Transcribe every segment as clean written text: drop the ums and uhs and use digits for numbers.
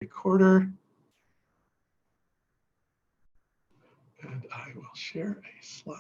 recorder. And I will share a slide.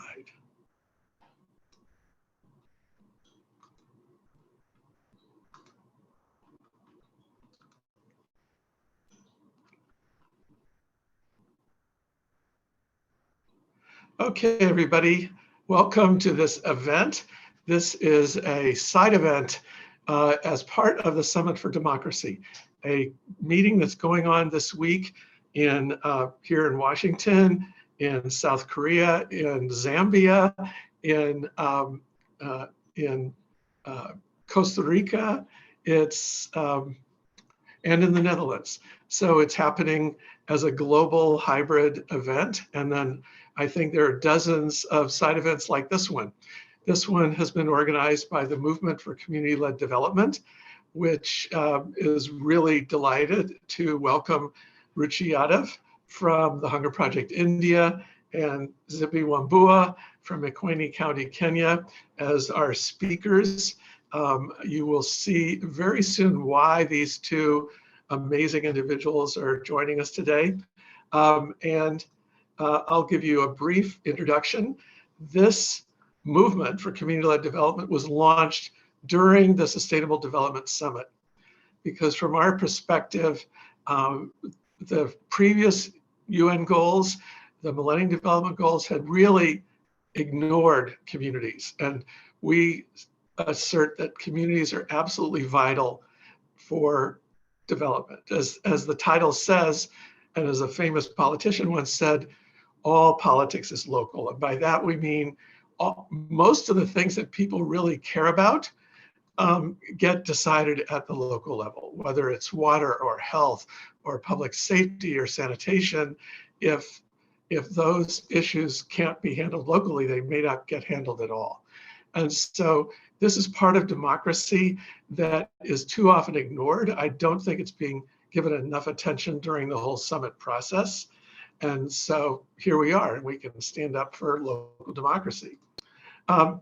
Okay, everybody, welcome to this event. This is a side event as part of the Summit for Democracy, a meeting that's going on this week in here in Washington, in South Korea, in Zambia, in Costa Rica, and in the Netherlands. So it's happening as a global hybrid event. And then I think there are dozens of side events like this one. This one has been organized by the Movement for Community-Led Development, which is really delighted to welcome Ruchi Yadav from the Hunger Project India and Zippy Wambua from Makueni County, Kenya as our speakers. You will see very soon why these two amazing individuals are joining us today. I'll give you a brief introduction. This movement for community-led development was launched during the Sustainable Development Summit, because from our perspective, the previous UN goals, the Millennium Development Goals, had really ignored communities. And we assert that communities are absolutely vital for development. As the title says, and as a famous politician once said, all politics is local. And by that we mean most of the things that people really care about get decided at the local level, whether it's water or health or public safety or sanitation. If those issues can't be handled locally, they may not get handled at all. And so this is part of democracy that is too often ignored. I don't think it's being given enough attention during the whole summit process. And so here we are, and we can stand up for local democracy. The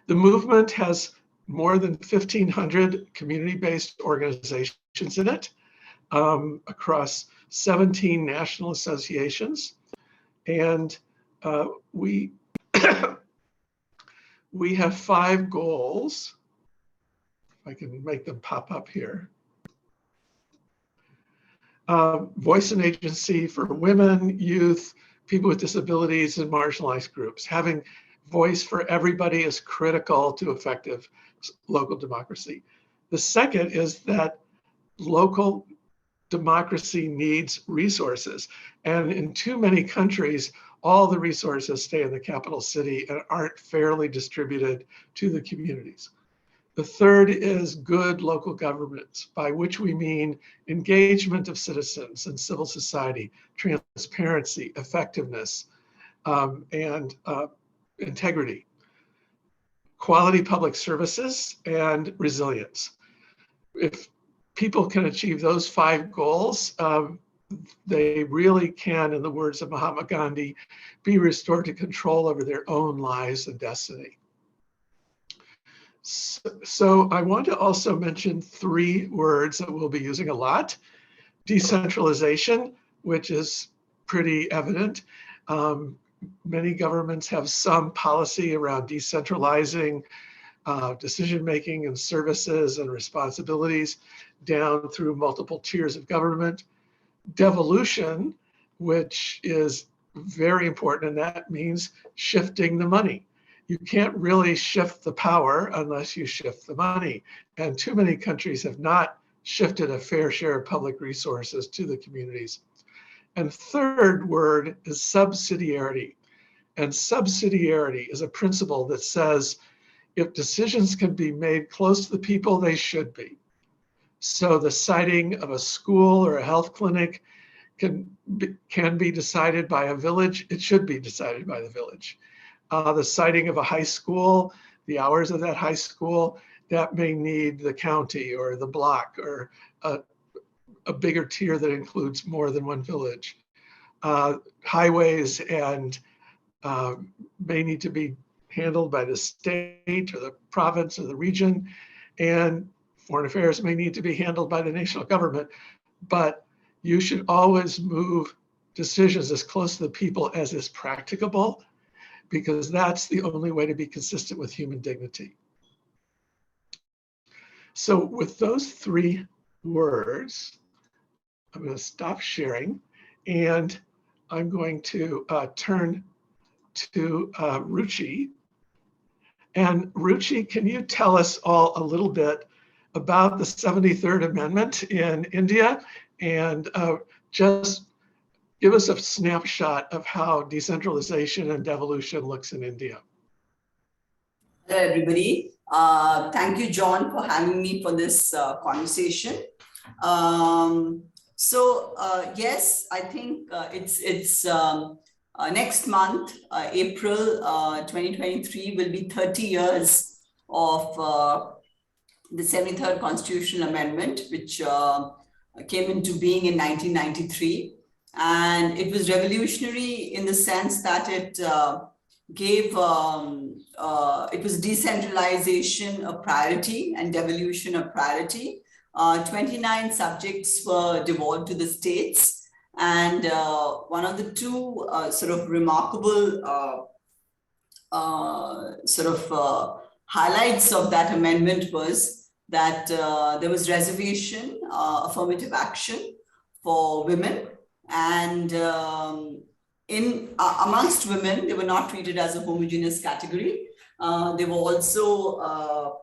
movement has more than 1,500 community-based organizations in it across 17 national associations. And we have 5 goals. If I can make them pop up here. Voice and agency for women, youth, people with disabilities, and marginalized groups. Having voice for everybody is critical to effective local democracy. The second is that local democracy needs resources. And in too many countries, all the resources stay in the capital city and aren't fairly distributed to the communities. The third is good local governments, by which we mean engagement of citizens and civil society, transparency, effectiveness, and integrity, quality public services, and resilience. If people can achieve those 5 goals, they really can, in the words of Mahatma Gandhi, be restored to control over their own lives and destiny. So I want to also mention 3 words that we'll be using a lot. Decentralization, which is pretty evident. Many governments have some policy around decentralizing decision-making and services and responsibilities down through multiple tiers of government. Devolution, which is very important, and that means shifting the money. You can't really shift the power unless you shift the money. And too many countries have not shifted a fair share of public resources to the communities. And third word is subsidiarity. And subsidiarity is a principle that says if decisions can be made close to the people, they should be. So the siting of a school or a health clinic can be decided by a village. It should be decided by the village. The siting of a high school, the hours of that high school, that may need the county or the block or a bigger tier that includes more than one village. Highways and may need to be handled by the state or the province or the region, and foreign affairs may need to be handled by the national government. but you should always move decisions as close to the people as is practicable, because that's the only way to be consistent with human dignity. So with those 3 words, I'm going to stop sharing, and I'm going to turn to Ruchi. And Ruchi, can you tell us all a little bit about the 73rd Amendment in India, and just give us a snapshot of how decentralization and devolution looks in India? Hello, everybody. Thank you, John, for having me for this conversation. Yes, I think it's next month, April 2023, will be 30 years of the 73rd Constitutional Amendment, which came into being in 1993. And it was revolutionary in the sense that it gave, it was decentralization a priority and devolution a priority. 29 subjects were devolved to the states. And one of the 2 sort of remarkable highlights of that amendment was that there was reservation, affirmative action for women. And amongst women, they were not treated as a homogeneous category. There were also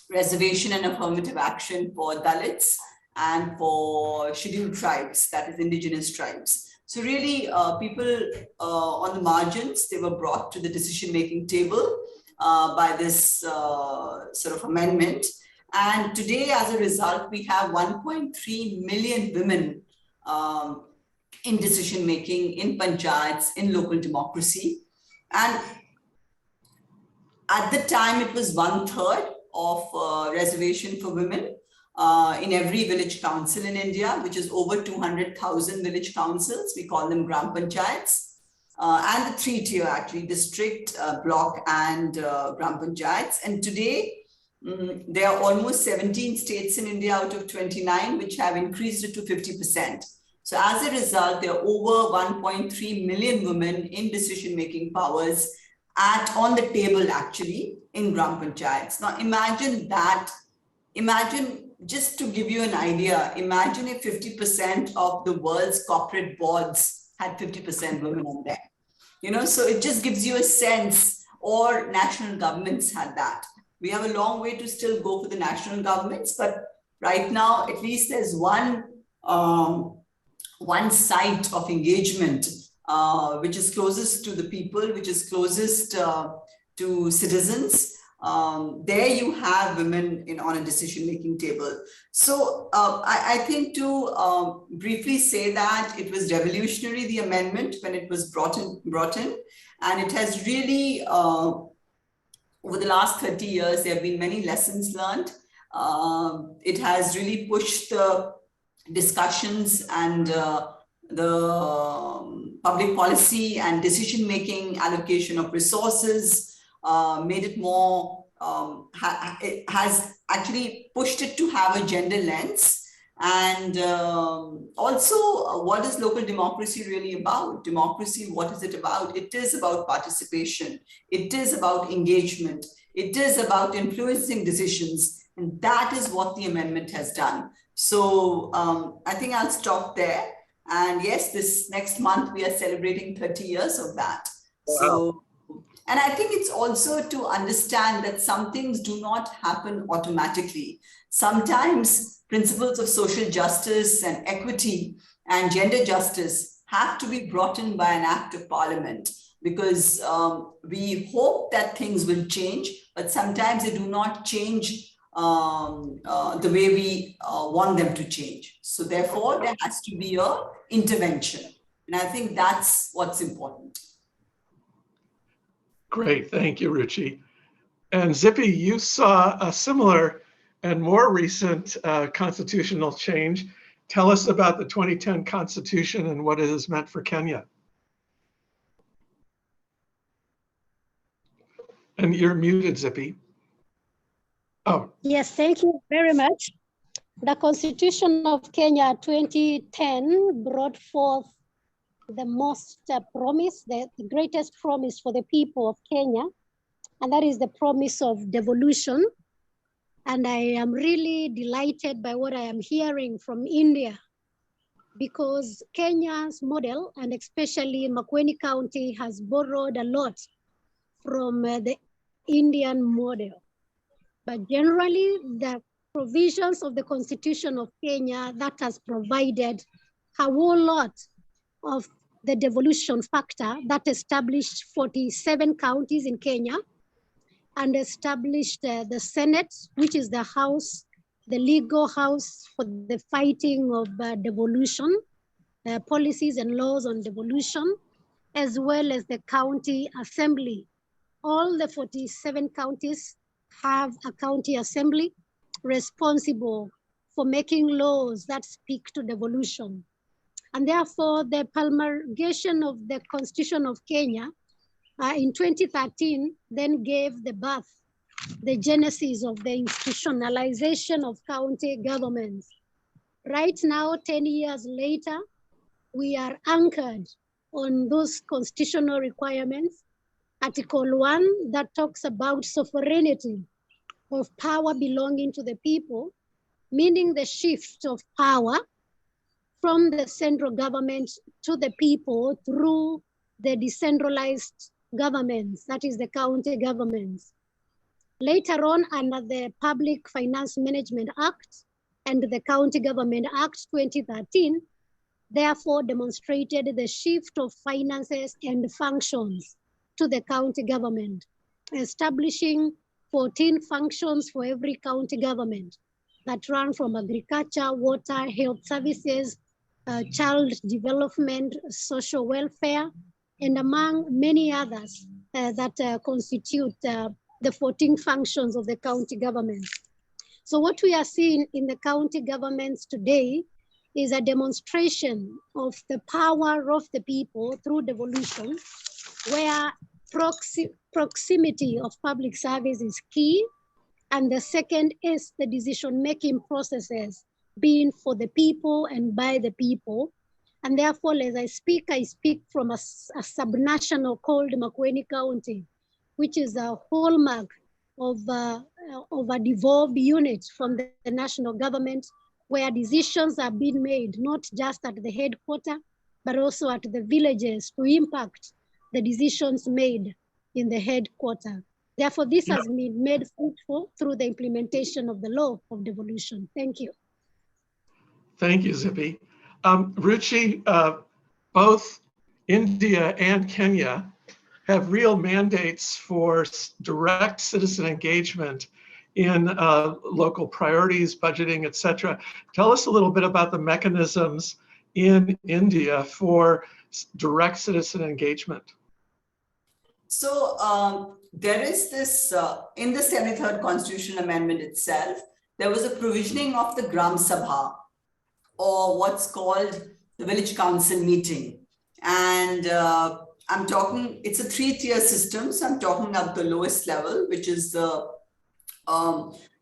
reservation and affirmative action for Dalits and for scheduled tribes, that is indigenous tribes. So really people on the margins, they were brought to the decision-making table by this sort of amendment. And today, as a result, we have 1.3 million women in decision-making, in panchayats, in local democracy. And at the time, it was 1/3 of reservation for women in every village council in India, which is over 200,000 village councils. We call them Gram Panchayats. And the 3-tier, actually, district, block, and Gram Panchayats. And today, there are almost 17 states in India out of 29, which have increased it to 50%. So as a result, there are over 1.3 million women in decision-making powers on the table, actually, in Gram Panchayats. Now, imagine that. Imagine, just to give you an idea, imagine if 50% of the world's corporate boards had 50% women on them. You know, so it just gives you a sense, or national governments had that. We have a long way to still go for the national governments, but right now, at least there's one site of engagement, which is closest to the people, which is closest to citizens. There you have women on a decision-making table. So I think to briefly say that it was revolutionary, the amendment, when it was brought in, and it has really, over the last 30 years, there have been many lessons learned. It has really pushed the discussions and the public policy and decision-making, allocation of resources, made it more, it has actually pushed it to have a gender lens. And also, what is local democracy really about? Democracy, what is it about? It is about participation. It is about engagement. It is about influencing decisions. And that is what the amendment has done. So I think I'll stop there. And yes, this next month, we are celebrating 30 years of that. Wow. So, and I think it's also to understand that some things do not happen automatically. Sometimes principles of social justice and equity and gender justice have to be brought in by an act of parliament, because we hope that things will change, but sometimes they do not change the way we want them to change. So therefore, there has to be an intervention. And I think that's what's important. Great, thank you, Ruchi. And Zippy, you saw a similar and more recent constitutional change. Tell us about the 2010 Constitution and what it has meant for Kenya. And you're muted, Zippy. Oh. Yes, thank you very much. The Constitution of Kenya 2010 brought forth the most promise, the greatest promise for the people of Kenya, and that is the promise of devolution. And I am really delighted by what I am hearing from India, because Kenya's model, and especially Makueni County, has borrowed a lot from the Indian model. But generally, the provisions of the Constitution of Kenya that has provided a whole lot of the devolution factor that established 47 counties in Kenya and established the Senate, which is the house, the legal house for the fighting of devolution, policies and laws on devolution, as well as the county assembly. All the 47 counties have a county assembly responsible for making laws that speak to devolution. And therefore, the promulgation of the Constitution of Kenya in 2013 then gave the birth, the genesis of the institutionalization of county governments. Right now, 10 years later, we are anchored on those constitutional requirements. Article 1 that talks about sovereignty of power belonging to the people, meaning the shift of power from the central government to the people through the decentralized governments, that is the county governments. Later on, under the Public Finance Management Act and the County Government Act 2013, therefore demonstrated the shift of finances and functions to the county government, establishing 14 functions for every county government that run from agriculture, water, health services, child development, social welfare, and among many others that constitute the 14 functions of the county government. So what we are seeing in the county governments today is a demonstration of the power of the people through devolution, where proximity of public service is key. And the second is the decision-making processes being for the people and by the people. And therefore, as I speak from a subnational called Makueni County, which is a hallmark of a devolved unit from the national government, where decisions are being made, not just at the headquarters, but also at the villages to impact the decisions made in the headquarters. Therefore, this has been made fruitful through the implementation of the law of devolution. Thank you. Thank you, Zippy. Ruchi, both India and Kenya have real mandates for direct citizen engagement in local priorities, budgeting, et cetera. Tell us a little bit about the mechanisms in India for direct citizen engagement. So there is this, in the 73rd Constitutional Amendment itself, there was a provisioning of the Gram Sabha, or what's called the village council meeting. And I'm talking, it's a 3-tier system. So I'm talking at the lowest level, which is the,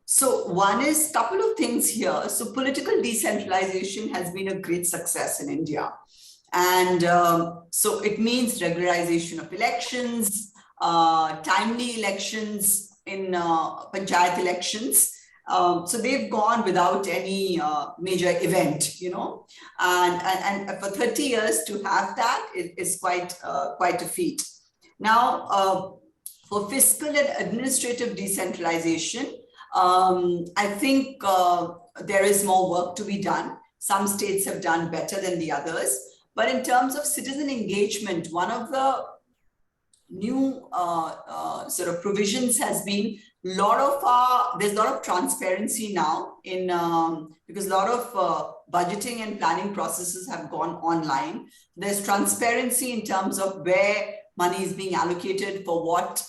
so one is couple of things here. So political decentralization has been a great success in India. And so it means regularization of elections, timely elections in panchayat elections. So they've gone without any major event, you know, and for 30 years to have that is quite a feat. Now, for fiscal and administrative decentralization, I think there is more work to be done. Some states have done better than the others. But in terms of citizen engagement, one of the new sort of provisions has been there's a lot of transparency now in because a lot of budgeting and planning processes have gone online. There's transparency in terms of where money is being allocated for what.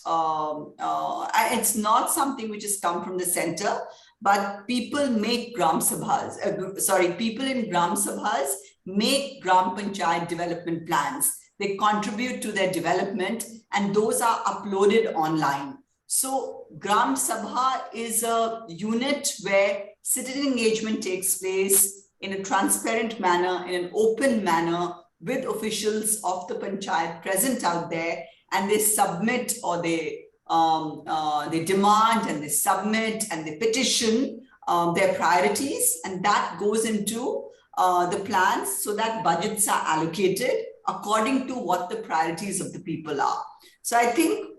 It's not something which has come from the center, but people make Gram Sabhas, people in Gram Sabhas make Gram Panchayat development plans. They contribute to their development and those are uploaded online. So Gram Sabha is a unit where citizen engagement takes place in a transparent manner, in an open manner, with officials of the panchayat present out there, and they submit, or they demand and they submit and they petition their priorities, and that goes into the plans so that budgets are allocated according to what the priorities of the people are. So I think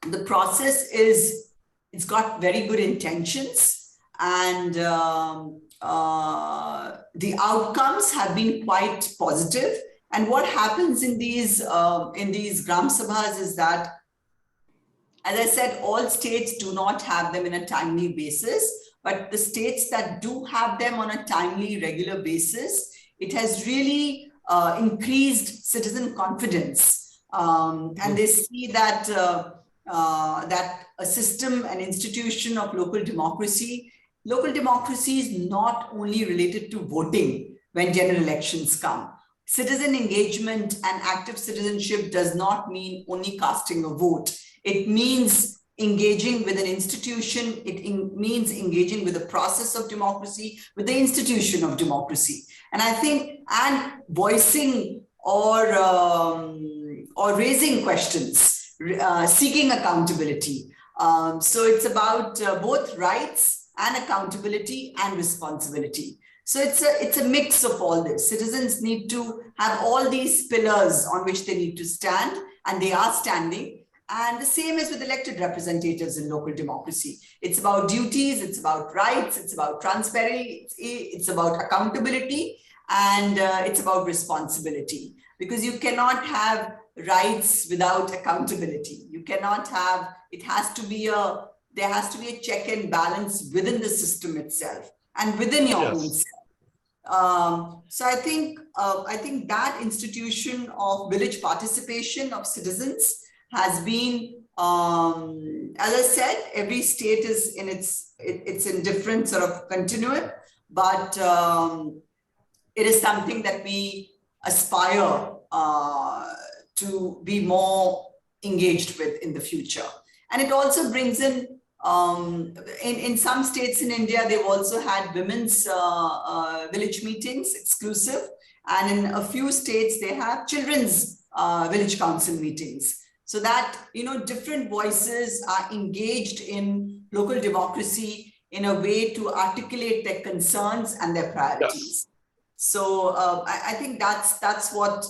the process it's got very good intentions, and the outcomes have been quite positive. And what happens in these Gram Sabhas is that, as I said, all states do not have them in a timely basis, but the states that do have them on a timely, regular basis, it has really increased citizen confidence. And they see that, that a system, an institution of local democracy is not only related to voting when general elections come. Citizen engagement and active citizenship does not mean only casting a vote. It means engaging with an institution. It means engaging with the process of democracy, with the institution of democracy. And I think, and voicing or raising questions, seeking accountability. So it's about both rights and accountability and responsibility. So it's a mix of all this. Citizens need to have all these pillars on which they need to stand, and they are standing. And the same is with elected representatives in local democracy. It's about duties, it's about rights, it's about transparency, it's about accountability, and it's about responsibility. Because you cannot have rights without accountability. You cannot have, there has to be a check and balance within the system itself and within your own self. So I think that institution of village participation of citizens has been, as I said, every state is in it's in different sort of continuum, but it is something that we aspire to be more engaged with in the future. And it also brings in some states in India, they've also had women's village meetings exclusive. And in a few states, they have children's village council meetings. So that, different voices are engaged in local democracy in a way to articulate their concerns and their priorities. Yes. So I think that's what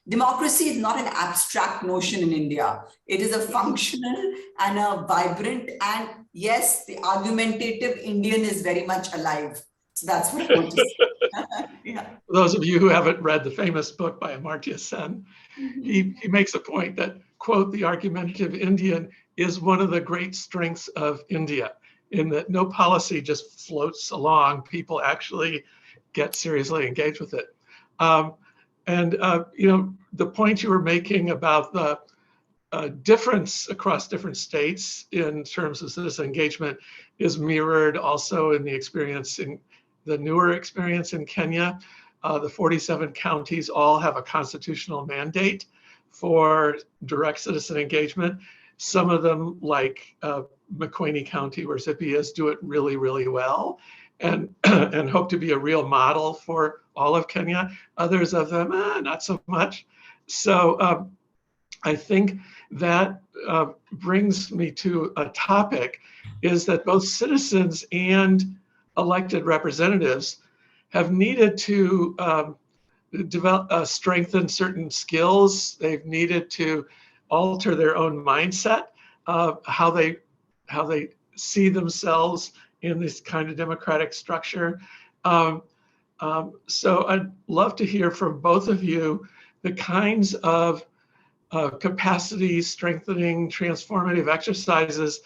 democracy is not an abstract notion in India. It is a functional and a vibrant, and yes, the argumentative Indian is very much alive. So that's what I want to say. Yeah. For those of you who haven't read the famous book by Amartya Sen, he makes a point that, quote, the argumentative Indian is one of the great strengths of India, in that no policy just floats along. People actually get seriously engaged with it. The point you were making about the difference across different states in terms of citizen engagement is mirrored also in the experience in the newer experience in Kenya. The 47 counties all have a constitutional mandate for direct citizen engagement. Some of them, like Makueni County, where Zippy is, do it really, really well, and hope to be a real model for all of Kenya. Others of them, not so much. So I think that brings me to a topic, is that both citizens and elected representatives have needed to develop, strengthen certain skills. They've needed to alter their own mindset of how they see themselves in this kind of democratic structure. So I'd love to hear from both of you the kinds of capacity strengthening, transformative exercises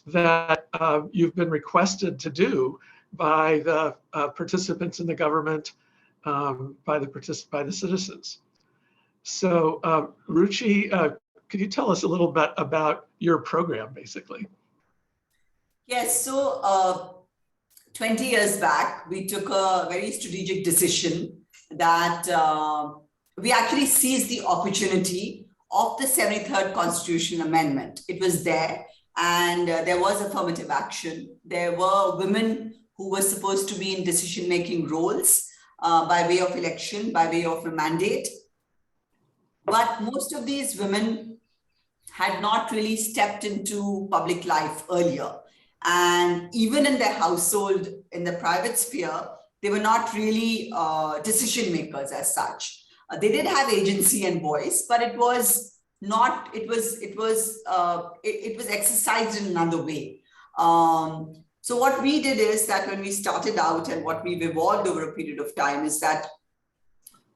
that you've been requested to do by the participants in the government, by the citizens. So Ruchi, could you tell us a little bit about your program, basically? Yes, so 20 years back, we took a very strategic decision that we actually seized the opportunity of the 73rd Constitution Amendment. It was there. and there was affirmative action. There were women who were supposed to be in decision-making roles by way of election, by way of a mandate. But most of these women had not really stepped into public life earlier. And even in their household, in the private sphere, they were not really decision makers as such. They did have agency and voice, but it was not, it was exercised in another way. So what we did is that when we started out, and what we've evolved over a period of time, is that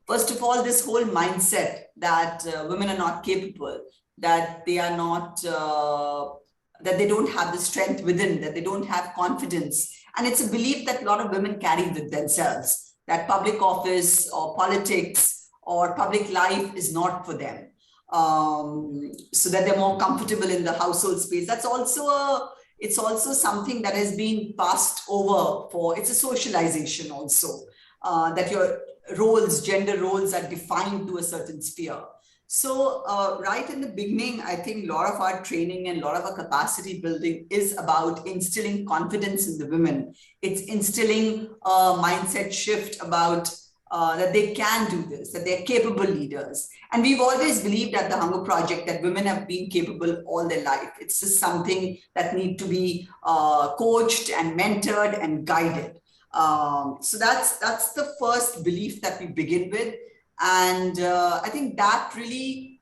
first of all, this whole mindset that women are not capable, that they are not, that they don't have the strength within, that they don't have confidence. And it's a belief that a lot of women carry with themselves, that public office or politics or public life is not for them. So that they're more comfortable in the household space. That's also it's also something that has been passed over for, it's a socialization also, that your roles, gender roles are defined to a certain sphere. So right in the beginning, I think a lot of our training and a lot of our capacity building is about instilling confidence in the women. It's instilling a mindset shift about that they can do this, that they're capable leaders. And we've always believed at the Hunger Project that women have been capable all their life. It's just something that need to be coached and mentored and guided. So that's the first belief that we begin with. And I think that really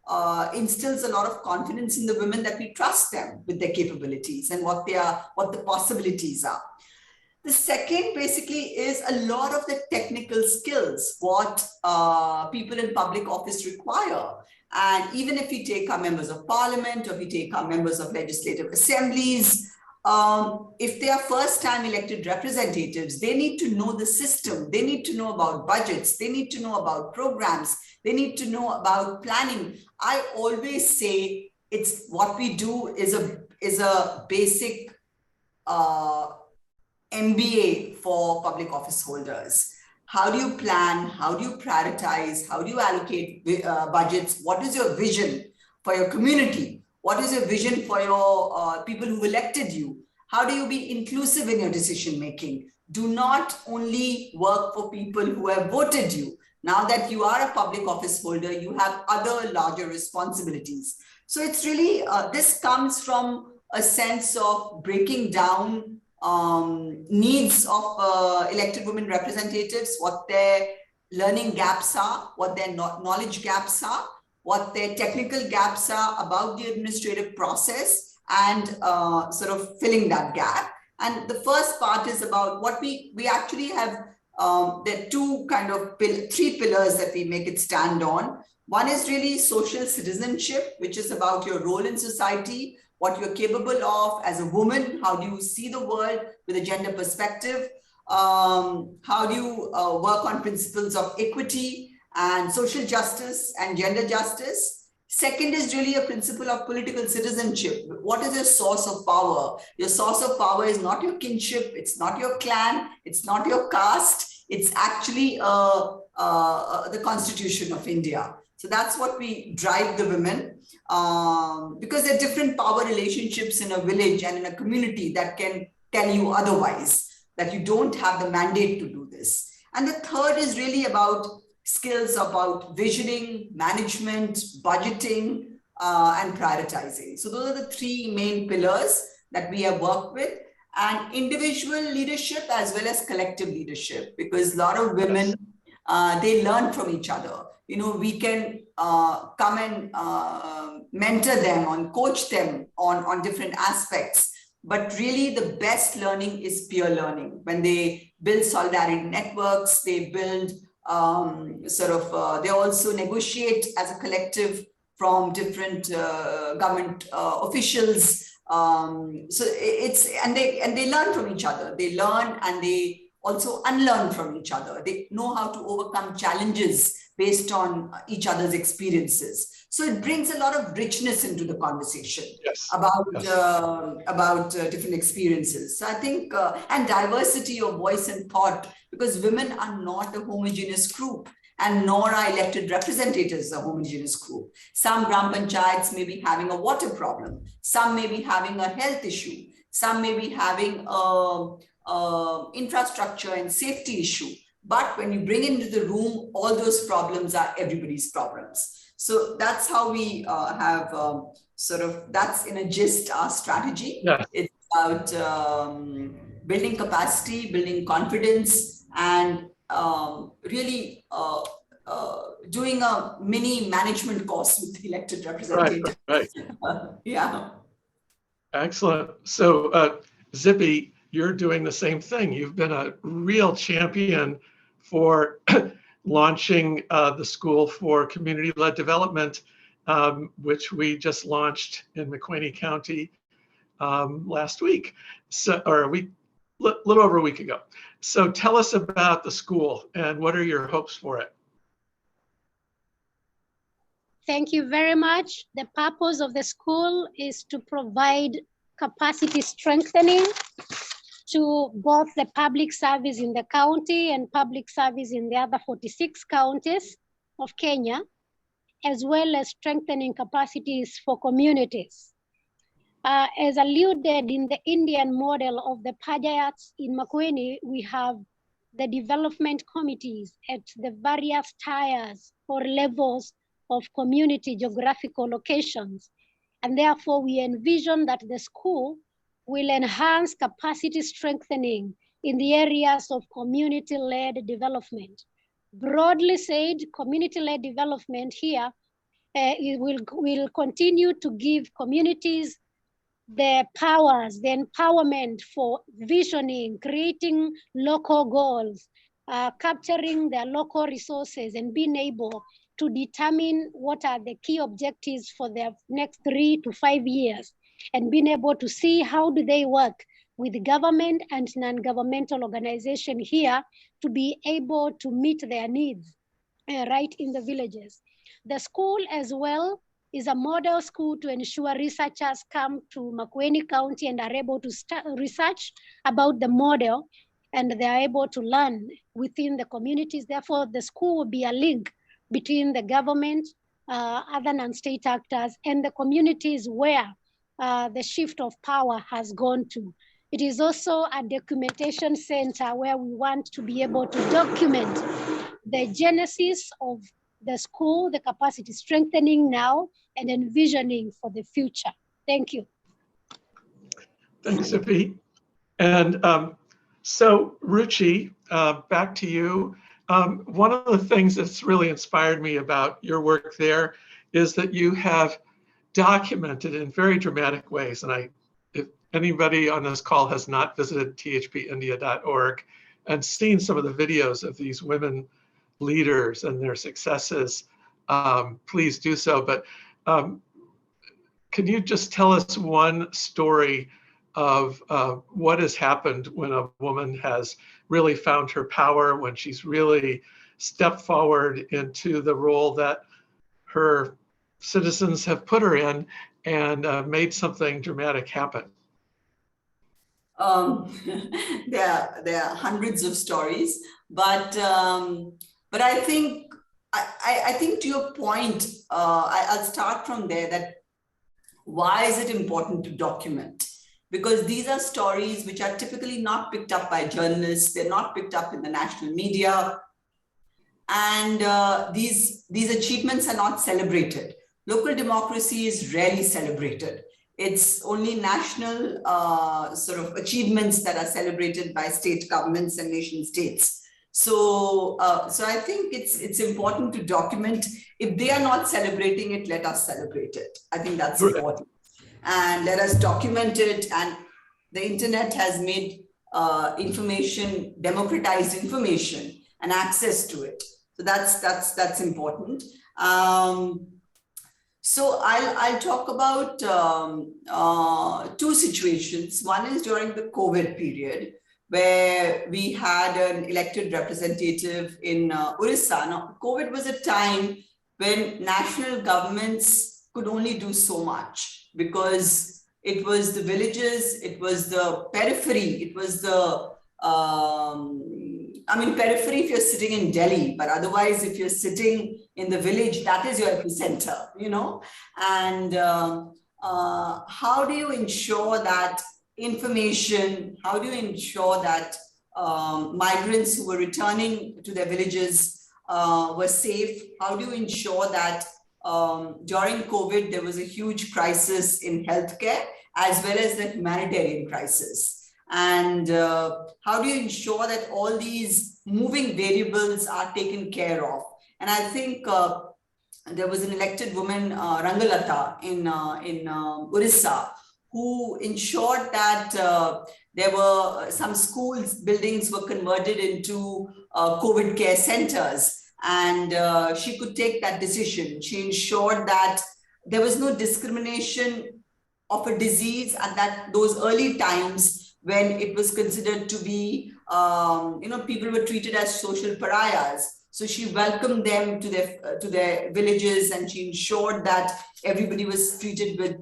instills a lot of confidence in the women, that we trust them with their capabilities and what the possibilities are. The second basically is a lot of the technical skills, what people in public office require. And even if we take our members of parliament, or if we take our members of legislative assemblies, if they are first-time elected representatives, they need to know the system. They need to know about budgets. They need to know about programs. They need to know about planning. I always say it's what we do is a basic MBA for public office holders. How do you plan? How do you prioritize? How do you allocate budgets? What is your vision for your community? What is your vision for your people who elected you? How do you be inclusive in your decision making? Do not only work for people who have voted you. Now that you are a public office holder, you have other larger responsibilities. So it's really, this comes from a sense of breaking down needs of elected women representatives, what their learning gaps are, what their knowledge gaps are, what their technical gaps are about the administrative process, and sort of filling that gap. And the first part is about what we actually have, there are two kind of three pillars that we make it stand on. One is really social citizenship, which is about your role in society, what you're capable of as a woman, how do you see the world with a gender perspective, how do you work on principles of equity and social justice and gender justice. Second is really a principle of political citizenship. What is your source of power? Your source of power is not your kinship, it's not your clan, it's not your caste, it's actually the Constitution of India. So that's what we drive the women, because there are different power relationships in a village and in a community that can tell you otherwise, that you don't have the mandate to do this. And the third is really about skills about visioning, management, budgeting, and prioritizing. So those are the three main pillars that we have worked with, and individual leadership as well as collective leadership, because a lot of women, they learn from each other. You know, we can come and mentor them, and coach them on different aspects. But really the best learning is peer learning. When they build solidarity networks, they build they also negotiate as a collective from different government officials. So and they learn from each other. They learn and they also unlearn from each other. They know how to overcome challenges based on each other's experiences. So it brings a lot of richness into the conversation about different experiences. So I think, and diversity of voice and thought, because women are not a homogeneous group. and nor are elected representatives a homogeneous group. Some Gram Panchayats may be having a water problem. Some may be having a health issue. Some may be having a infrastructure and safety issue. But when you bring into the room, all those problems are everybody's problems. So that's how we have that's in a gist our strategy. Yeah. It's about building capacity, building confidence, and really doing a mini management course with the elected representatives. Right. Yeah. Excellent. So Zippy, you're doing the same thing. You've been a real champion for launching the School for Community-Led Development, which we just launched in McQueeney County last week, or a little over a week ago. So tell us about the school and what are your hopes for it? Thank you very much. The purpose of the school is to provide capacity strengthening to both the public service in the county and public service in the other 46 counties of Kenya, as well as strengthening capacities for communities. As alluded in the Indian model of the Panchayats in McQueeney, we have the development committees at the various tiers or levels of community geographical locations. And therefore we envision that the school will enhance capacity strengthening in the areas of community-led development. Broadly said, community-led development here it will continue to give communities the powers, the empowerment for visioning, creating local goals, capturing their local resources and being able to determine what are the key objectives for their next 3 to 5 years, and being able to see how do they work with the government and non-governmental organization here to be able to meet their needs right in the villages. The school as well is a model school to ensure researchers come to McQueeney County and are able to start research about the model, and they are able to learn within the communities. Therefore, the school will be a link between the government, other non-state actors, and the communities where the shift of power has gone to. It is also a documentation center where we want to be able to document the genesis of the school, the capacity strengthening now, and envisioning for the future. Thank you. Thanks, Zippy. And so Ruchi, back to you. One of the things that's really inspired me about your work there is that you have documented in very dramatic ways. And if anybody on this call has not visited thpindia.org and seen some of the videos of these women leaders and their successes, please do so. But can you just tell us one story of what has happened when a woman has really found her power, when she's really stepped forward into the role that her citizens have put her in and made something dramatic happen? There are hundreds of stories, but I think to your point, I'll start from there, that why is it important to document? Because these are stories which are typically not picked up by journalists. They're not picked up in the national media. And these achievements are not celebrated. Local democracy is rarely celebrated. It's only national sort of achievements that are celebrated by state governments and nation states. So I think it's important to document. If they are not celebrating it, let us celebrate it. I think that's important. And let us document it. And the internet has made information, democratized information and access to it. So that's important. So I'll talk about two situations. One is during the COVID period, where we had an elected representative in Orissa. Now, COVID was a time when national governments could only do so much, because it was the villages, it was the periphery, it was the I mean, periphery if you're sitting in Delhi, but otherwise, if you're sitting in the village, that is your epicenter, you know? And how do you ensure that information, how do you ensure that migrants who were returning to their villages were safe? How do you ensure that during COVID, there was a huge crisis in healthcare as well as the humanitarian crisis? And how do you ensure that all these moving variables are taken care of? And I think there was an elected woman, Rangalata, in Orissa, who ensured that there were some schools, buildings were converted into COVID care centers. And she could take that decision. She ensured that there was no discrimination of a disease at those early times when it was considered to be, people were treated as social pariahs. So she welcomed them to their villages, and she ensured that everybody was treated with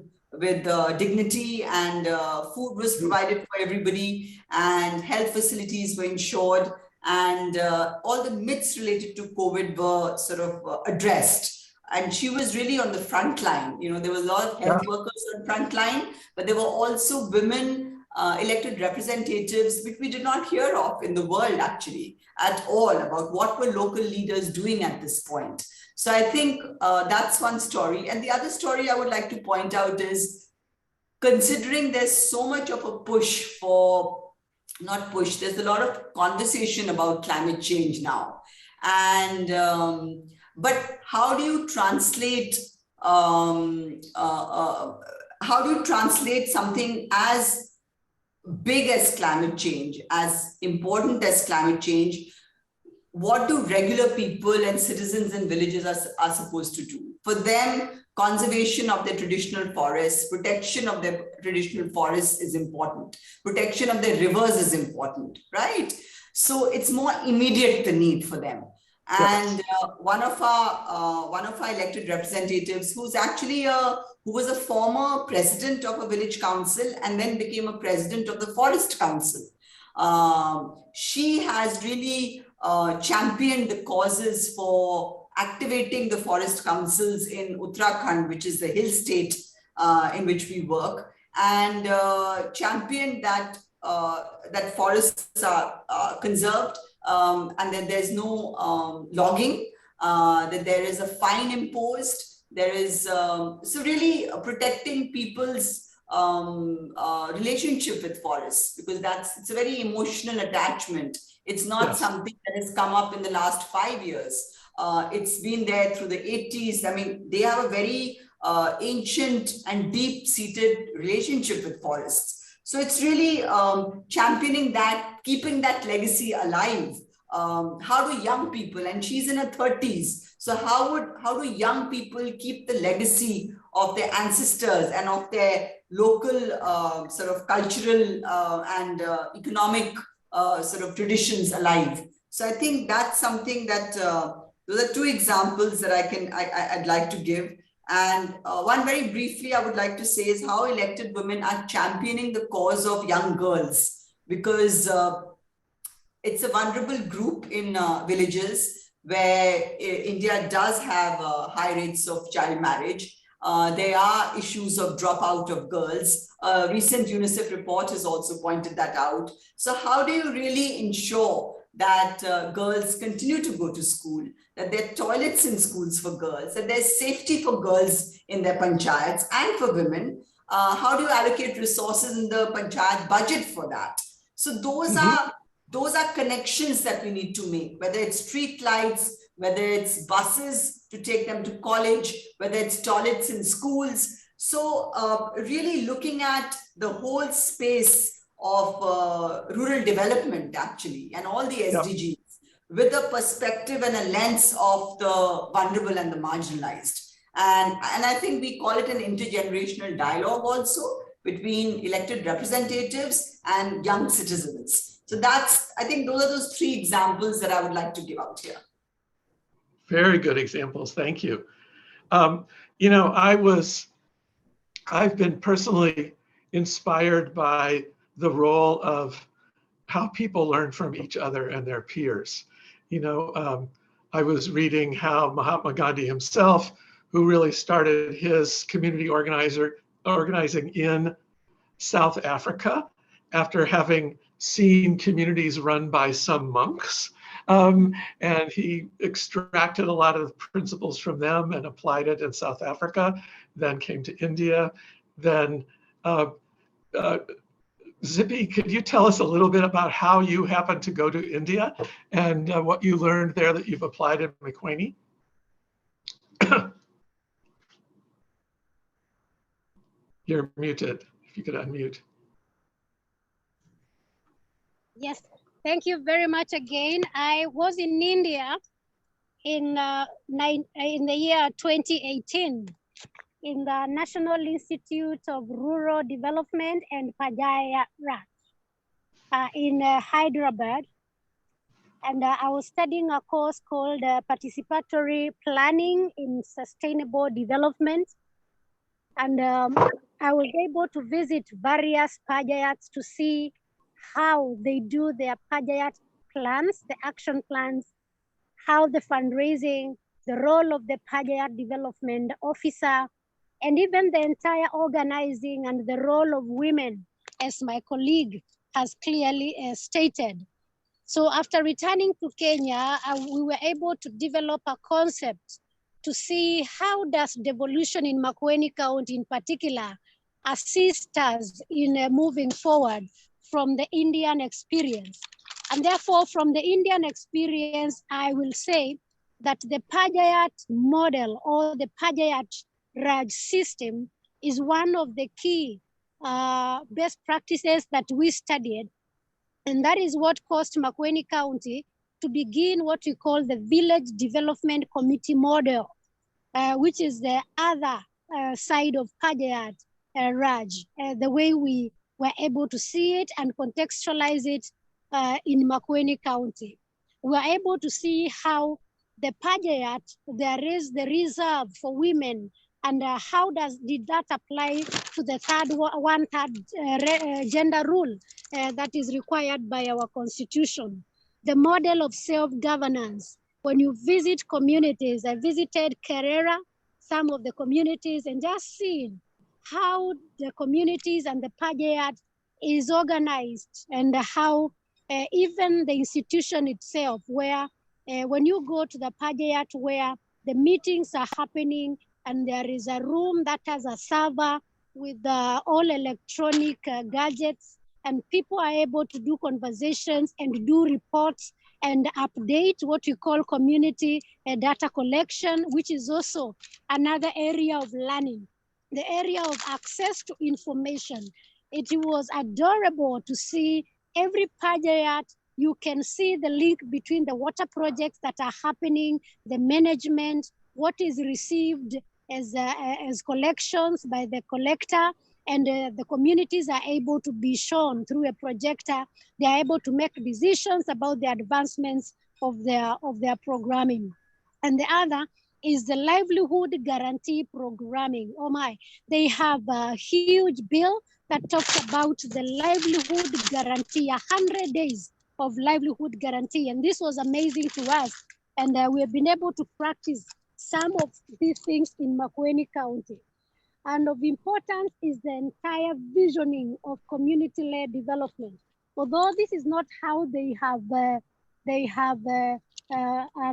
dignity, and food was provided for everybody, and health facilities were ensured, and all the myths related to COVID were sort of addressed. And she was really on the front line. You know, there was a lot of health workers on front line, but there were also women elected representatives, which we did not hear of in the world actually at all, about what were local leaders doing at this point. So I think that's one story. And the other story I would like to point out is, considering there's so much of a push for, not push, there's a lot of conversation about climate change now. And, but how do you translate, something as big as climate change, as important as climate change? What do regular people and citizens in villages are supposed to do? For them, conservation of their traditional forests, protection of their traditional forests is important. Protection of their rivers is important, right? So it's more immediate, the need for them. And one of our elected representatives, who's actually who was a former president of a village council and then became a president of the forest council, she has really championed the causes for activating the forest councils in Uttarakhand, which is the hill state in which we work, and championed that that forests are conserved, and that there's no logging, that there is a fine imposed. There is, so really protecting people's relationship with forests, because it's a very emotional attachment. It's not something that has come up in the last 5 years. It's been there through the 80s. I mean, they have a very ancient and deep-seated relationship with forests. So it's really championing that, keeping that legacy alive. How do young people, and she's in her 30s, so how do young people keep the legacy of their ancestors and of their local sort of cultural and economic sort of traditions alive? So I think that's something that, those are two examples that I'd like to give. And one very briefly I would like to say is how elected women are championing the cause of young girls, because it's a vulnerable group in villages where India does have high rates of child marriage. There are issues of dropout of girls. A recent UNICEF report has also pointed that out. So how do you really ensure that girls continue to go to school, that there are toilets in schools for girls, that there's safety for girls in their panchayats and for women? How do you allocate resources in the panchayat budget for that? So those are connections that we need to make, whether it's street lights, whether it's buses to take them to college, whether it's toilets in schools. So really looking at the whole space of rural development actually, and all the SDGs with a perspective and a lens of the vulnerable and the marginalized. And I think we call it an intergenerational dialogue also between elected representatives and young citizens. So I think those are those three examples that I would like to give out here. Very good examples, thank you. You know, I've been personally inspired by the role of how people learn from each other and their peers. You know, I was reading how Mahatma Gandhi himself, who really started his community organizing in South Africa after having seen communities run by some monks. And he extracted a lot of the principles from them and applied it in South Africa, then came to India. Then Zippy, could you tell us a little bit about how you happened to go to India and what you learned there that you've applied in Makwini? You're muted, if you could unmute. Yes, thank you very much again. I was in India in the year 2018 in the National Institute of Rural Development and Panchayat Raj in Hyderabad. And I was studying a course called Participatory Planning in Sustainable Development. And I was able to visit various panchayats to see how they do their panchayat plans, the action plans, how the fundraising, the role of the panchayat development officer, and even the entire organizing and the role of women, as my colleague has clearly stated. So after returning to Kenya, we were able to develop a concept to see how does devolution in Makueni County in particular assist us in moving forward from the Indian experience. And therefore, from the Indian experience, I will say that the Panchayat model or the Panchayat Raj system is one of the key best practices that we studied. And that is what caused Makueni County to begin what we call the Village Development Committee model, which is the other side of Panchayat Raj, the way we were able to see it and contextualize it in Makueni County. We were able to see how the Panchayat, there is the reserve for women, and how did that apply to the one-third gender rule that is required by our constitution. The model of self-governance. When you visit communities, I visited Kerera, some of the communities, and just seen how the communities and the Panchayat is organized, and how even the institution itself, where when you go to the Panchayat where the meetings are happening, and there is a room that has a server with all electronic gadgets, and people are able to do conversations and do reports and update what we call community data collection, which is also another area of learning, the area of access to information. It was adorable to see every Panchayat. You can see the link between the water projects that are happening, the management, what is received as collections by the collector, and the communities are able to be shown through a projector. They are able to make decisions about the advancements of their programming. And the other is the livelihood guarantee programming. Oh my, they have a huge bill that talks about the livelihood guarantee, 100 days of livelihood guarantee. And this was amazing to us. And we have been able to practice some of these things in Makueni County. And of importance is the entire visioning of community-led development. Although this is not how they have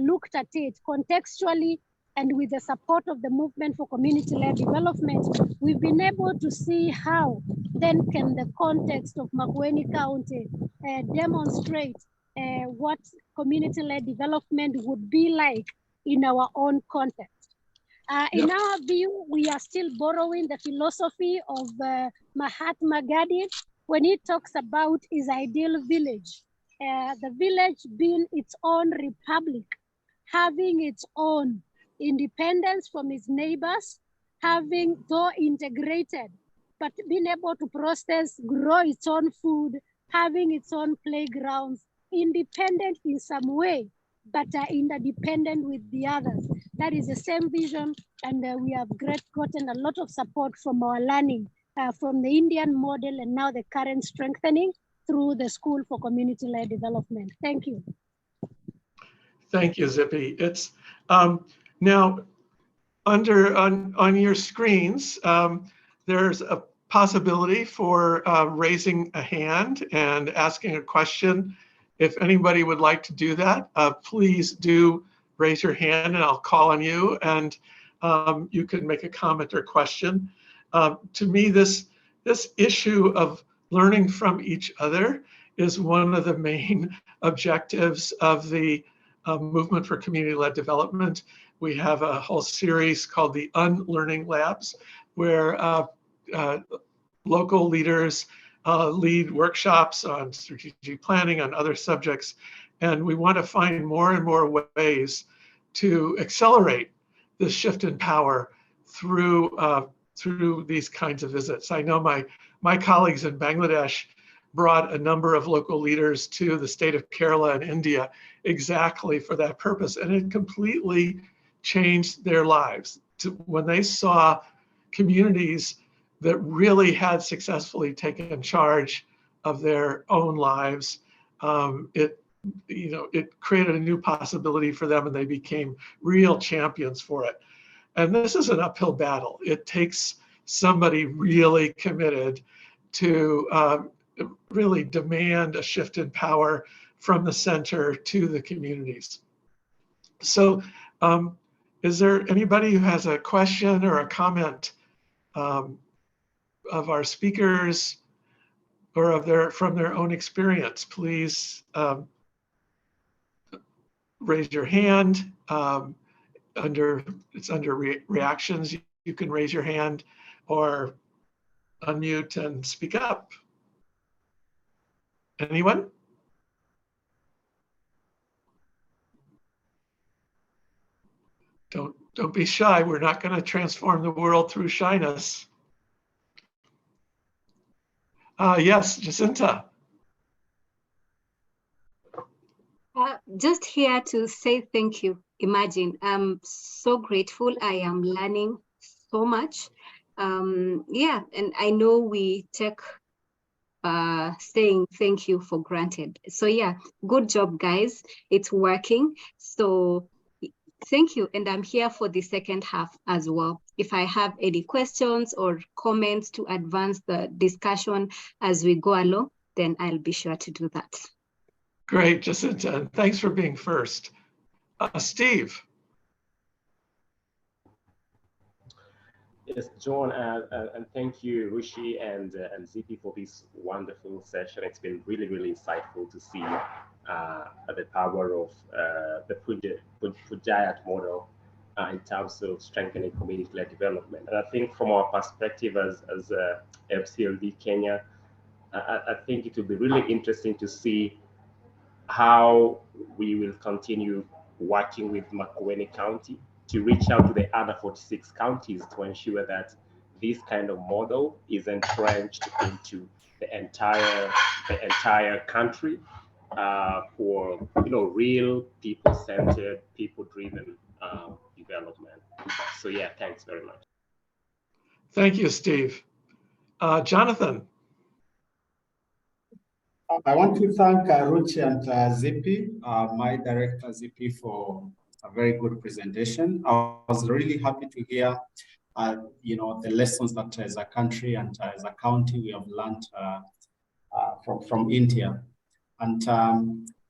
looked at it contextually, and with the support of the movement for community-led development, we've been able to see how then can the context of Makueni County demonstrate what community-led development would be like in our own context. In our view, we are still borrowing the philosophy of Mahatma Gandhi when he talks about his ideal village. The village being its own republic, having its own independence from its neighbors, having though integrated, but being able to process, grow its own food, having its own playgrounds, independent in some way, but interdependent with the others. That is the same vision, and we have gotten a lot of support from our learning from the Indian model and now the current strengthening through the School for Community-Led Development. Thank you. Thank you, Zippy. It's now on your screens, there's a possibility for raising a hand and asking a question. If anybody would like to do that, please do raise your hand and I'll call on you and you can make a comment or question. To me, this issue of learning from each other is one of the main objectives of the Movement for Community-Led Development. We have a whole series called the Unlearning Labs, where local leaders lead workshops on strategic planning, on other subjects. And we want to find more and more ways to accelerate this shift in power through these kinds of visits. I know my colleagues in Bangladesh brought a number of local leaders to the state of Kerala in India exactly for that purpose. And it completely changed their lives. When they saw communities that really had successfully taken charge of their own lives, it created a new possibility for them and they became real champions for it. And this is an uphill battle. It takes somebody really committed to really demand a shift in power from the center to the communities. So is there anybody who has a question or a comment of our speakers or from their own experience? Please raise your hand. It's under reactions. You can raise your hand or unmute and speak up. Anyone? Don't be shy. We're not going to transform the world through shyness. Yes, Jacinta. Just here to say thank you. Imagine, I'm so grateful. I am learning so much. Yeah, and I know we take saying thank you for granted. So yeah, good job, guys. It's working. So thank you. And I'm here for the second half as well. If I have any questions or comments to advance the discussion as we go along, then I'll be sure to do that. Great, Jacinta. And thanks for being first. Steve. Yes, John, and thank you, Rishi and Zippy, for this wonderful session. It's been really, really insightful to see the power of the Pujayat model in terms of strengthening community-led development. And I think from our perspective as FCLD Kenya, I think it will be really interesting to see how we will continue working with Makueni County to reach out to the other 46 counties to ensure that this kind of model is entrenched into the entire country for real people-centered, people-driven development. So yeah, thanks very much. Thank you, Steve. Jonathan. I want to thank Ruchi and Zippy, my director Zippy, for a very good presentation. I was really happy to hear, the lessons that as a country and as a county we have learned from India. And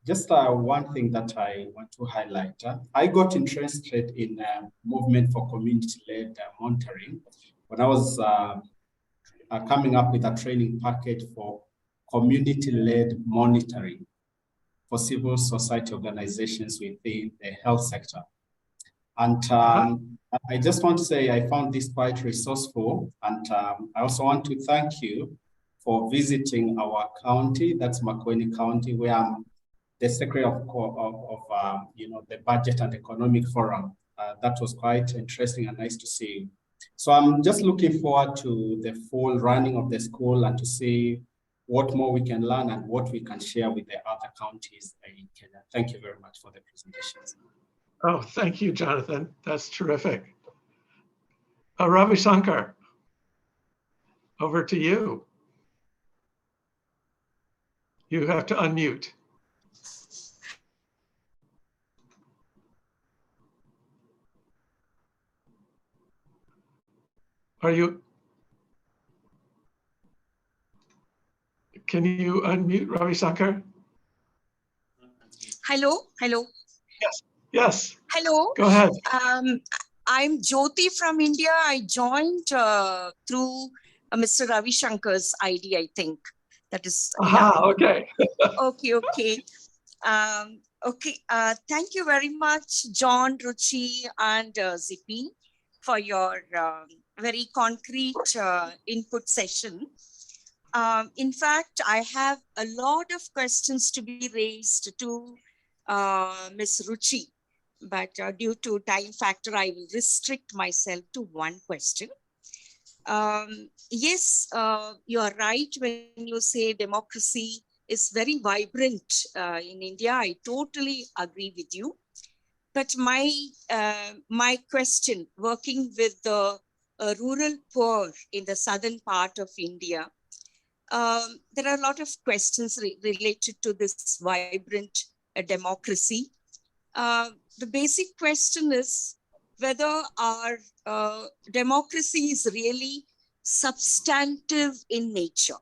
just one thing that I want to highlight. I got interested in movement for community-led monitoring when I was coming up with a training package for community-led monitoring for civil society organizations within the health sector. And I just want to say I found this quite resourceful. And I also want to thank you for visiting our county, that's Makueni County, where I'm the secretary of the Budget and Economic Forum. That was quite interesting and nice to see. So I'm just looking forward to the full running of the school and to see what more we can learn and what we can share with the other counties in Kenya. Thank you very much for the presentations. Oh, thank you, Jonathan. That's terrific. Ravi Shankar, over to you. You have to unmute. Are you? Can you unmute Ravi Shankar? Hello, hello. Yes, Hello. go ahead. I'm Jyoti from India. I joined through Mr. Ravi Shankar's ID, I think. That is. Aha, okay. Okay, okay. Okay, thank you very much, John, Ruchi, and Zippy, for your very concrete input session. In fact, I have a lot of questions to be raised to Ms. Ruchi, but due to time factor, I will restrict myself to one question. Yes, you are right when you say democracy is very vibrant in India. I totally agree with you. But my question, working with the rural poor in the southern part of India, there are a lot of questions related to this vibrant democracy. The basic question is whether our democracy is really substantive in nature.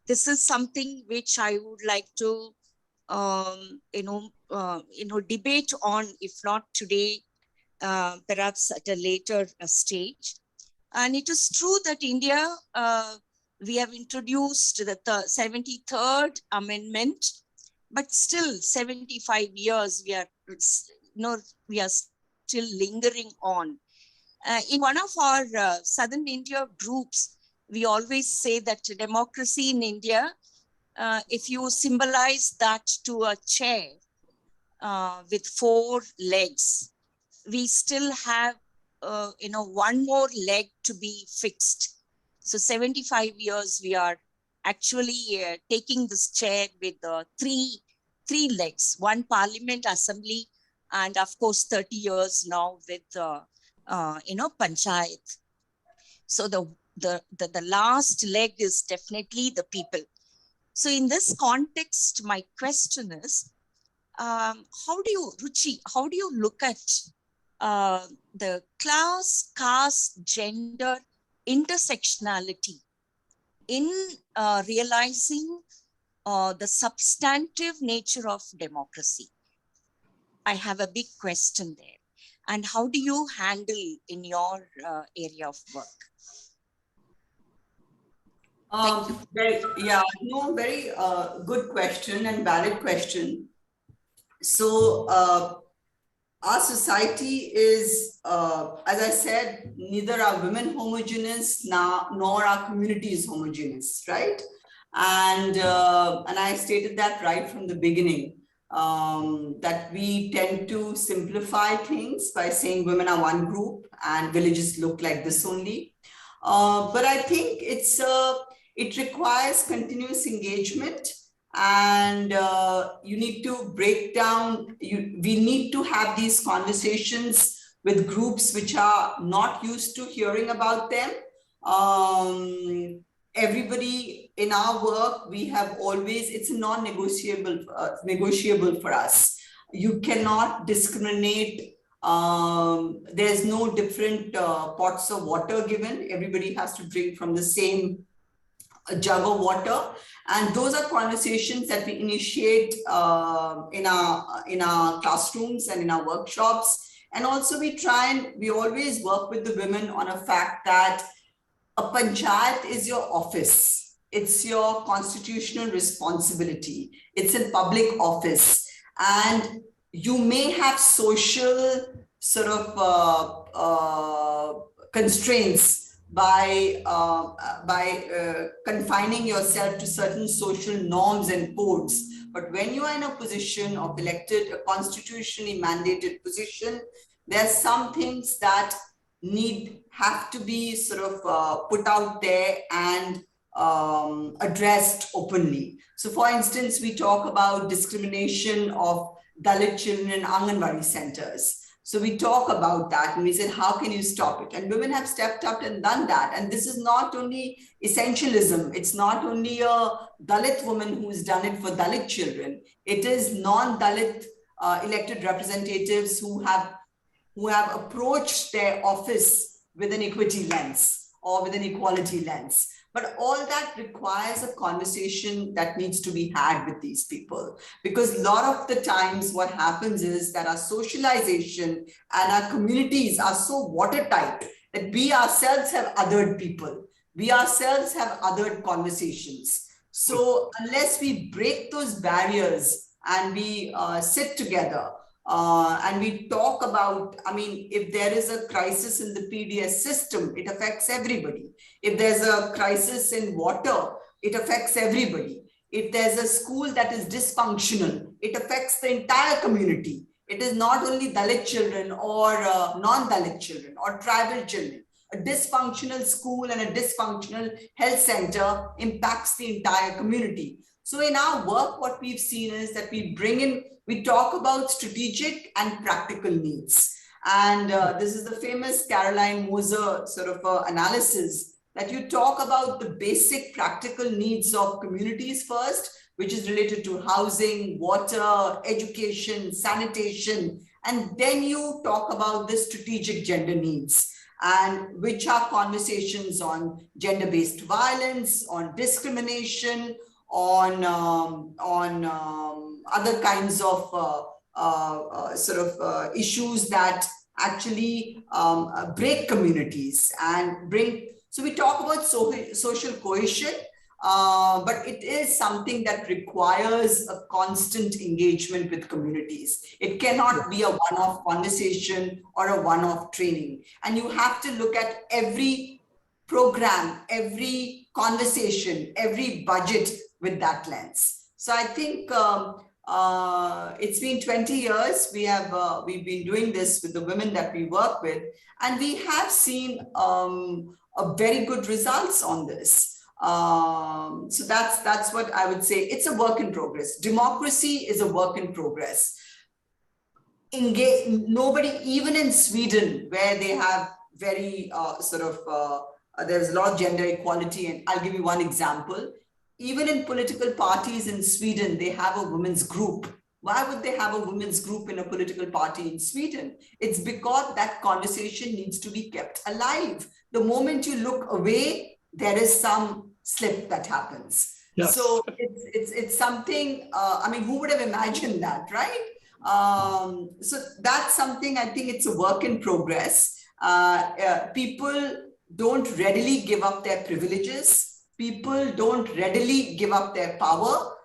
This is something which I would like to, debate on, if not today, perhaps at a later stage. And it is true that India, we have introduced the 73rd Amendment, but still 75 years we are still lingering on. In one of our Southern India groups, we always say that democracy in India, if you symbolize that to a chair with 4 legs, we still have one more leg to be fixed. So 75 years we are actually taking this chair with 3 legs, 1 parliament assembly, and of course 30 years now with panchayat. So the last leg is definitely the people. So in this context, my question is, how do you look at the class, caste, gender intersectionality in realizing the substantive nature of democracy? I have a big question there. And how do you handle in your area of work? Very good question and valid question. So our society is, as I said, neither are women homogeneous nor are communities homogeneous, right? And I stated that right from the beginning, that we tend to simplify things by saying women are one group and villages look like this only. But I think it requires continuous engagement, and you need to break down, we need to have these conversations with groups which are not used to hearing about them. Everybody in our work, we have always, it's a non-negotiable negotiable for us. You cannot discriminate. There's no different pots of water given. Everybody has to drink from the same jug of water. And those are conversations that we initiate in our classrooms and in our workshops. And also we always work with the women on a fact that a panchayat is your office. It's your constitutional responsibility. It's a public office. And you may have social sort of constraints by confining yourself to certain social norms and codes. But when you are in a position of elected, a constitutionally mandated position, there are some things that have to be sort of put out there and addressed openly. So for instance, we talk about discrimination of Dalit children in Anganwadi centers. So we talk about that and we said, how can you stop it? And women have stepped up and done that. And this is not only essentialism. It's not only a Dalit woman who's done it for Dalit children. It is non-Dalit elected representatives who have approached their office with an equity lens or with an equality lens. But all that requires a conversation that needs to be had with these people. Because a lot of the times what happens is that our socialization and our communities are so watertight that we ourselves have othered people. We ourselves have othered conversations. So unless we break those barriers and we sit together, and we talk about, I mean, if there is a crisis in the PDS system, it affects everybody. If there's a crisis in water, it affects everybody. If there's a school that is dysfunctional, it affects the entire community. It is not only Dalit children or non-Dalit children or tribal children. A dysfunctional school and a dysfunctional health center impacts the entire community. So in our work, what we've seen is that we talk about strategic and practical needs. And this is the famous Caroline Moser sort of analysis that you talk about the basic practical needs of communities first, which is related to housing, water, education, sanitation. And then you talk about the strategic gender needs, and which are conversations on gender-based violence, on discrimination, on other kinds of issues that actually break communities and bring. So we talk about social cohesion, but it is something that requires a constant engagement with communities. It cannot be a one-off conversation or a one-off training. And you have to look at every program, every conversation, every budget with that lens. So I think it's been 20 years. We've been doing this with the women that we work with, and we have seen a very good results on this. So that's what I would say. It's a work in progress. Democracy is a work in progress. Nobody, even in Sweden, where they have very there's a lot of gender equality, and I'll give you one example. Even in political parties in Sweden, they have a women's group. Why would they have a women's group in a political party in Sweden? It's because that conversation needs to be kept alive. The moment you look away, there is some slip that happens. Yes. So it's something, I mean, who would have imagined that, right? So that's something, I think it's a work in progress. People don't readily give up their privileges. People don't readily give up their power.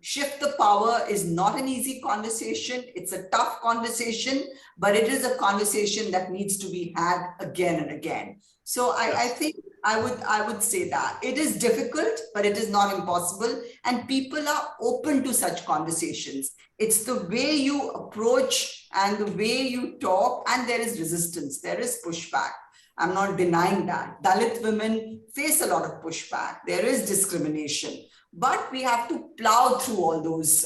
Shift the power is not an easy conversation. It's a tough conversation, but it is a conversation that needs to be had again and again. So I think I would say that it is difficult, but it is not impossible. And people are open to such conversations. It's the way you approach and the way you talk, and there is resistance, there is pushback. I'm not denying that. Dalit women face a lot of pushback. There is discrimination, but we have to plow through all those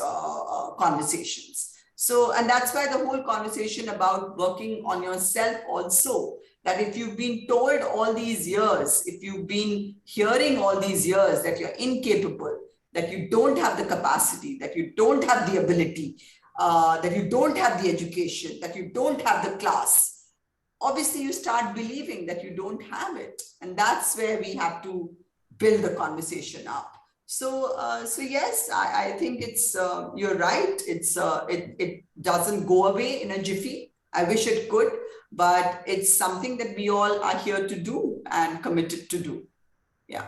conversations. So, and that's why the whole conversation about working on yourself also, that if you've been told all these years, if you've been hearing all these years that you're incapable, that you don't have the capacity, that you don't have the ability, that you don't have the education, that you don't have the class, obviously you start believing that you don't have it. And that's where we have to build the conversation up. So, so yes, I think it's, you're right. It's, it doesn't go away in a jiffy. I wish it could, but it's something that we all are here to do and committed to do. Yeah.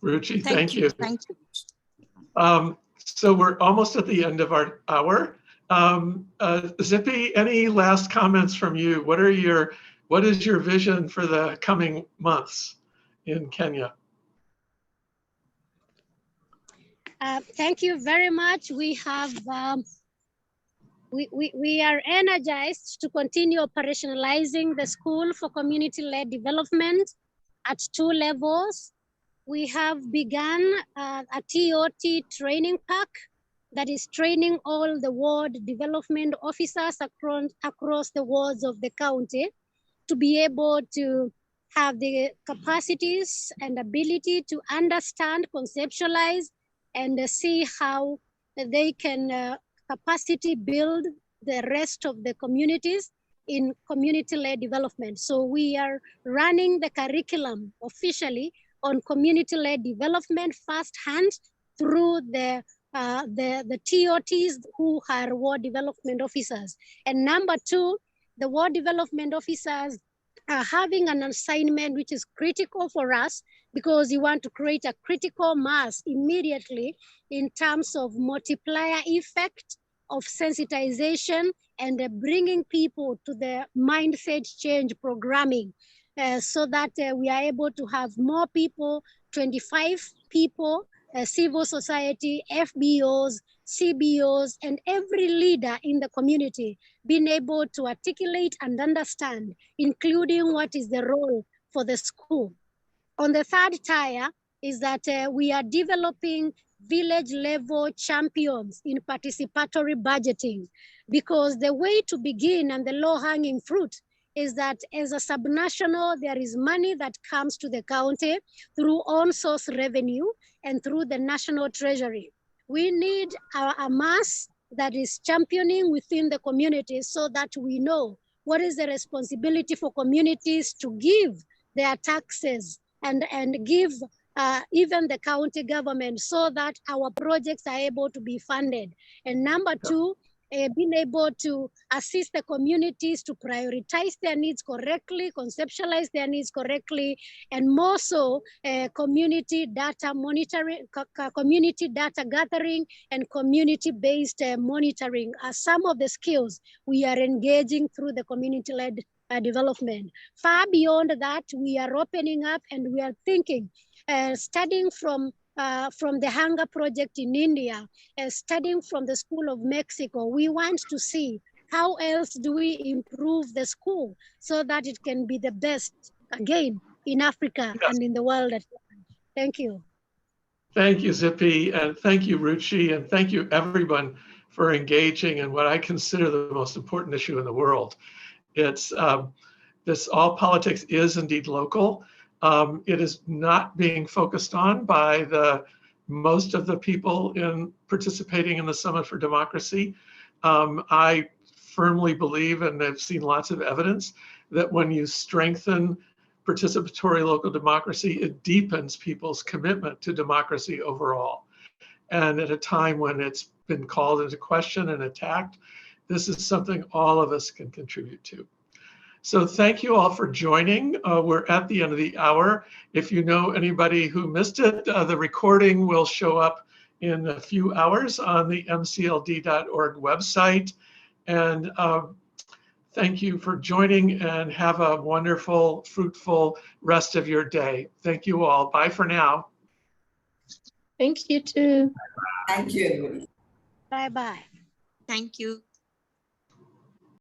Ruchi, thank you. Thank you. So we're almost at the end of our hour. Zippy, any last comments from you? What is your vision for the coming months in Kenya? Thank you very much. We have we are energized to continue operationalizing the School for Community-Led Development at 2 levels. We have begun a TOT training pack that is training all the ward development officers across the wards of the county to be able to have the capacities and ability to understand, conceptualize, and see how they can capacity build the rest of the communities in community-led development. So we are running the curriculum officially on community-led development firsthand through the TOTs who are ward development officers. And number two, the ward development officers are having an assignment which is critical for us because you want to create a critical mass immediately in terms of multiplier effect of sensitization and bringing people to the mindset change programming so that we are able to have more people, 25 people, civil society, FBOs, CBOs, and every leader in the community being able to articulate and understand, including what is the role for the school. On the third tier is that we are developing village level champions in participatory budgeting, because the way to begin and the low hanging fruit is that as a subnational, there is money that comes to the county through on source revenue and through the national treasury. We need a mass that is championing within the community so that we know what is the responsibility for communities to give their taxes and give even the county government so that our projects are able to be funded. And number two, being able to assist the communities to prioritize their needs correctly, conceptualize their needs correctly, and more so community data monitoring, community data gathering, and community-based monitoring are some of the skills we are engaging through the community-led development. Far beyond that, we are opening up and we are thinking, studying from the Hunger Project in India, studying from the School of Mexico. We want to see how else do we improve the school so that it can be the best, again, in Africa and in the world at large. Thank you. Thank you, Zippy, and thank you, Ruchi, and thank you, everyone, for engaging in what I consider the most important issue in the world. It's this all politics is indeed local. It is not being focused on by most of the people in participating in the Summit for Democracy. I firmly believe, and I've seen lots of evidence, that when you strengthen participatory local democracy, it deepens people's commitment to democracy overall. And at a time when it's been called into question and attacked, this is something all of us can contribute to. So thank you all for joining. We're at the end of the hour. If you know anybody who missed it, the recording will show up in a few hours on the mcld.org website. And thank you for joining and have a wonderful, fruitful rest of your day. Thank you all. Bye for now. Thank you too. Thank you, everybody. Bye-bye. Thank you.